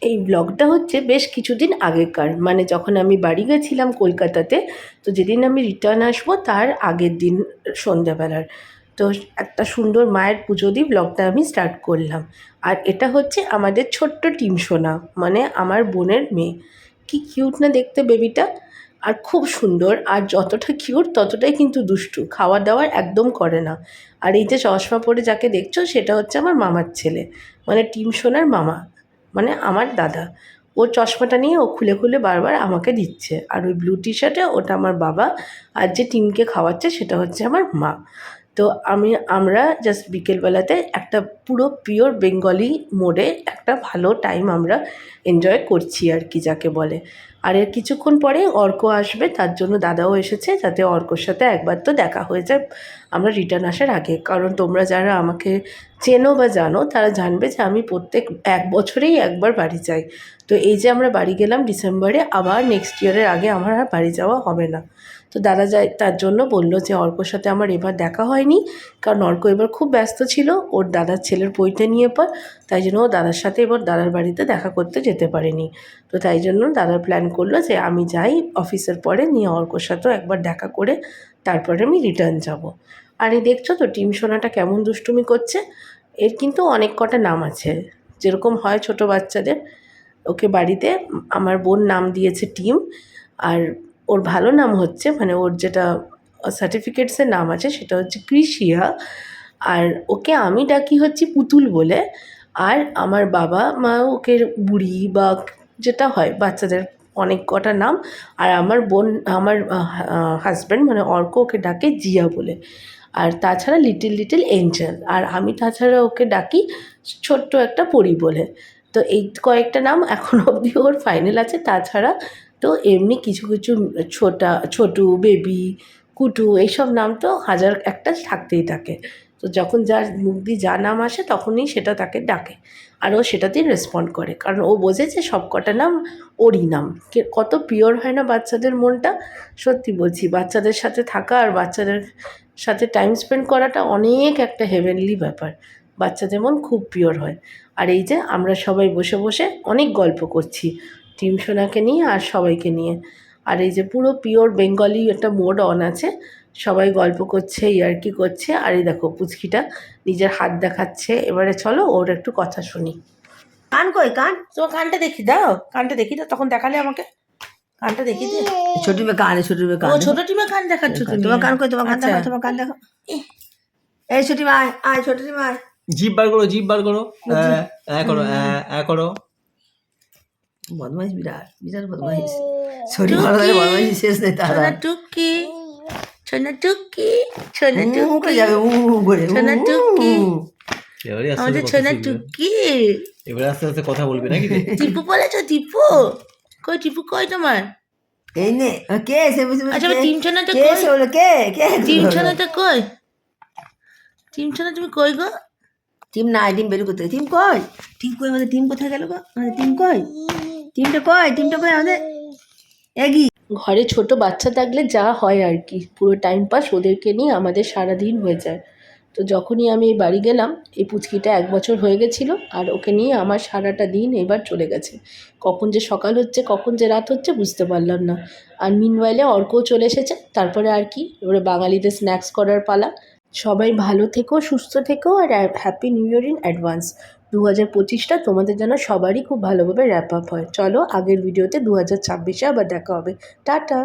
এই ব্লগটা হচ্ছে বেশ কিছুদিন আগেকার, মানে যখন আমি বাড়ি গেছিলাম কলকাতাতে। তো যেদিন আমি রিটার্ন আসবো তার আগের দিন সন্ধ্যাবেলার। তো একটা সুন্দর মায়ের পুজো দিয়ে ব্লগটা আমি স্টার্ট করলাম। আর এটা হচ্ছে আমাদের ছোট্ট টিম সোনা, মানে আমার বোনের মেয়ে। কি কিউট না দেখতে বেবিটা! আর খুব সুন্দর, আর যতটা কিউট ততটাই কিন্তু দুষ্টু, খাওয়া দাওয়ার একদম করে না। আর এই যে চশমা পরে যাকে দেখছো সেটা হচ্ছে আমার মামার ছেলে, মানে টিম সোনার মামা, মানে আমার দাদা। ওর চশমাটা নিয়ে ও খুলে খুলে বারবার আমাকে দিচ্ছে। আর ওই ব্লু টি শার্টে ওটা আমার বাবা, আর যে টিমকে খাওয়াচ্ছে সেটা হচ্ছে আমার মা। তো আমরা জাস্ট বিকেলবেলাতে একটা পুরো পিওর বেঙ্গলি মোডে একটা ভালো টাইম আমরা এনজয় করছি আর কি, যাকে বলে। আর এর কিছুক্ষণ পরে অর্ক আসবে, তার জন্য দাদাও এসেছে, যাতে অর্কর সাথে একবার তো দেখা হয়ে যায় আমরা রিটার্ন আসার আগে। কারণ তোমরা যারা আমাকে চেনো বা জানো তারা জানবে যে আমি প্রত্যেক 1 বছরেই একবার বাড়ি যাই। তো এই যে আমরা বাড়ি গেলাম ডিসেম্বরে, আবার নেক্সট ইয়ারের আগে আমার আর বাড়ি যাওয়া হবে না। তো দাদা যায়, তার জন্য বললো যে অর্কর সাথে আমার এবার দেখা হয়নি, কারণ অর্ক এবার খুব ব্যস্ত ছিল ওর দাদার ছেলের পৈতে নিয়ে পর। তাই জন্য ও দাদার সাথে এবার দাদার বাড়িতে দেখা করতে যেতে পারেনি। তো তাই জন্য দাদার প্ল্যান করলো যে আমি যাই অফিসের পরে, নিয়ে অর্কর সাথেও একবার দেখা করে তারপরে আমি রিটার্ন যাব। আর এই দেখছো তো টিম সোনাটা কেমন দুষ্টুমি করছে। এর কিন্তু অনেক কটা নাম আছে, যেরকম হয় ছোট বাচ্চাদের। ওকে বাড়িতে আমার বোন নাম দিয়েছে টিম। আর ওর ভালো নাম হচ্ছে, মানে ওর যেটা সার্টিফিকেটসের নাম আছে সেটা হচ্ছে কৃষিয়া। আর ওকে আমি ডাকি হচ্ছে পুতুল বলে। আর আমার বাবা মা ওকে বুড়ি বা যেটা হয় বাচ্চাদের অনেক কটা নাম। আর আমার বোন, আমার হাজব্যান্ড মানে অর্ক ওকে ডাকে জিয়া বলে। আর তাছাড়া লিটিল লিটিল এঞ্জেল। আর আমি তাছাড়া ওকে ডাকি ছোট্ট একটা পরী বলে। তো এই কয়েকটা নাম এখনও অবধি ওর ফাইনাল আছে। তাছাড়া তো এমনি কিছু কিছু ছোটু, বেবি, কুটু এইসব নাম তো হাজার একটা থাকতেই থাকে। তো যখন যার মুখ দিয়ে যা নাম আসে তখনই সেটা তাকে ডাকে। আর ও সেটাতেই রেসপন্ড করে, কারণ ও বোঝে যে সব কটা নাম ওরই নাম। কত পিওর হয় না বাচ্চাদের মনটা! সত্যি বলছি, বাচ্চাদের সাথে থাকা আর বাচ্চাদের সাথে টাইম স্পেন্ড করাটা অনেক একটা হেভেনলি ব্যাপার। বাচ্চাদের মন খুব পিওর হয়। আর এই যে আমরা সবাই বসে বসে অনেক গল্প করছি টিম সোনাকে নিয়ে আর সবাইকে নিয়ে। আর এই যে পুরো পিওর বেঙ্গলি একটা মোড অন আছে, সবাই গল্প করছে, ইয়ার্কি করছে। আর এই দেখো পুচকিটা নিজের হাত দেখাচ্ছে। এবারে চলো ওর একটু কথা শুনি। কান কই কান? তোমার কানটা দেখি দাও, কানটা দেখি দাও, তখন দেখালে আমাকে। কানটা দেখি দে। ছোট মেয়ে কান, ছোট মেয়ে কান। ও ছোট টিমে কান দেখাচ্ছ তুমি? তোমার কান কই? তোমার কান আচ্ছা। দেখো, তোমার কান দেখো। এই ছোটি মা আয়, ছোট মা আয়। জিভ বার করো, জিভ বার করো। করো, করো। বদমাইশ, বিরাট বিরাট বদমাইশ। ছোটি বড় হলে বদমাইশ শেষ নেই তার। সোনা টুকি, সোনা টুকি, সোনা টুকি যাবে করে। সোনা টুকি, এবারে আস্তে আমাদের আস্তে সোনা কথা শিখবে। টুকি। এবারে আস্তে আস্তে কথা বলবে নাকি রে? টিপু বলেছো? টিপু কই? টিপু কই তোমার? এই নে কে এসে বসে বসে? আচ্ছা আমার টিম সোনাটা কে কই? এসে বলো? কে কে? টিম সোনাটা কই? টিম সোনা তুমি কই গো? টিম নাই, টিম বের করতে। টিম কই? টিম কই? আমাদের টিম কোথায় গেল গো? আমাদের টিম কই? টিমটা কই? টিমটা কই আমাদের? এগি ঘরে ছোট বাচ্চা থাকলে যা হয় আর কি, পুরো টাইম পাস ওদেরকে নিয়ে আমাদের সারাদিন হয়ে যায়। তো যখনই আমি এই বাড়ি গেলাম, এই পুচকিটা 1 বছর হয়ে গেছিলো, আর ওকে নিয়ে আমার সারাটা দিন এবার চলে গেছে। কখন যে সকাল হচ্ছে কখন যে রাত হচ্ছে বুঝতে পারলাম না। আর মিনওয়াইলে অর্কও চলে এসেছে। তারপরে আর কি, এবারে বাঙালিদের স্ন্যাক্স করার পালা। সবাই ভালো থেকো, সুস্থ থেকো, আর happy new year in advance. 2025টা তোমাদের যেন সবারই খুব ভালোভাবে র্যাপ আপ হয়। চলো আগের ভিডিওতে 2026-এ আবার দেখা হবে। টাটা।